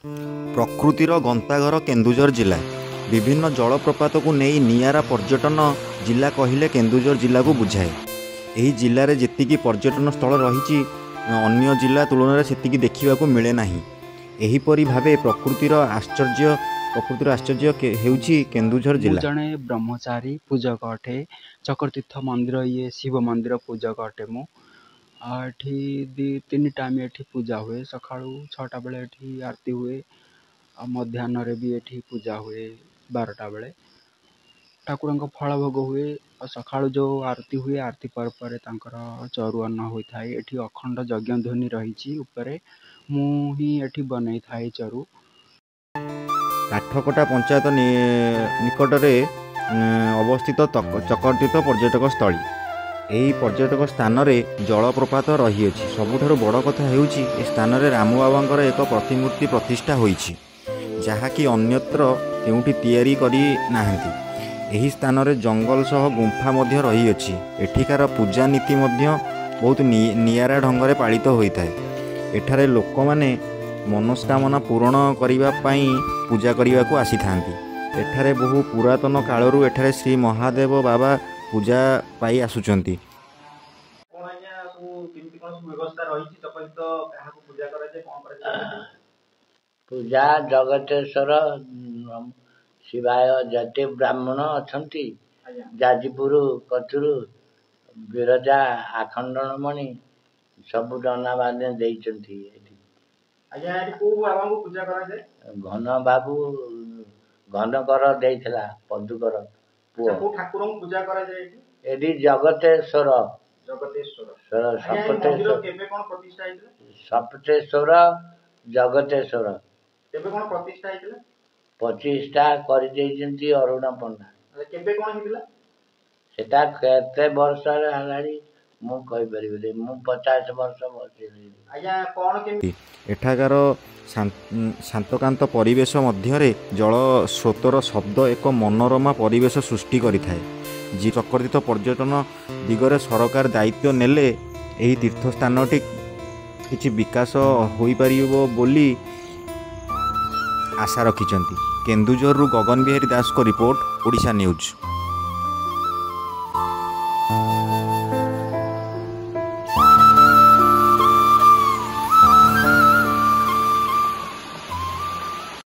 प्रकृतिर गंताघर केन्दुझर जिला विभिन्न जलप्रपात को नहीं नियारा पर्यटन जिला कहले केन्दुझर जिला को बुझाए। यही जिले में जी पर्यटन स्थल रही अन्य जिला तुलन में से देखा मिले ना। एहीपरि भावे प्रकृतिर आश्चर्य हेउछि केन्दुझर जिला। जड़े ब्रह्मचारी पूजक अटे। चक्रतीर्थ मंदिर ये शिव मंदिर पूजक अटे। मुझे 2-3 टाइम ये पूजा हुए। सका 6टा बेले ये आरती हुए। मध्याह्न भी ये पूजा हुए 12टा बेले। ठाकुर फल भोग हुए। सका जो आरती हुए आरती पर चरुअन्न होता है। ये अखंड यज्ञ ध्वनि रही मुझे बनई था चरु। काठकोटा पंचायत निकट में अवस्थित चक्रतीर्थ पर्यटक स्थली। यही पर्यटक स्थान में जलप्रपात रही। सबुठारु बड़ कथा हेउछि ए स्थान में रामू बाबांकर एक प्रतिमूर्ति प्रतिष्ठा होइछि, जहाँकि अन्यत्र केउठी तैयारी करी नाहंती। एही स्थान में जंगल सह गुंफा मध्य रही अछि। एठिकार पूजा नीति मध्य बहुत नियारा ढंग से पालित होता है। एठारे लोक माने मनस्कामना पूरण करने पूजा करने को आसी थांती। एठारे बहु पुरातन कालरू एठारे श्री महादेव बाबा पूजा पाई आसुचंती। पूजा जगतेश्वर शिवाय जते ब्राह्मण अछंती जाजपुर कचुरु बिरजा आखंडणमणि सब डना माने देइचंती। घन बाबू घनकर देइथिला पदुकर पुओ। पूजा करा जाए एडी जगतेश्वर सप्तेश्वर जगतेश्वर केबे कोन प्रतिष्ठा हेतिला? प्रतिष्ठा करि देइचंती अरुण पंडा। केबे कोन हेतिला? सेटा केते वर्ष हलाड़ी मु कहि परिबे। मु 50 वर्ष बसिली। आया कोन के एठाकार शांतकांत परिवेश मध्य जल स्रोतर शब्द एक मनोरमा परिवेश सृष्टि करिथाए। जी चक्रतीर्थ पर्यटन दिगरे सरकार दायित्व नेले एही तीर्थस्थानटी किछि विकास होई परिबो बोली आशा रखिचंती। केन्दुझरु गगन बिहारी दास को रिपोर्ट, ओडिशा न्यूज।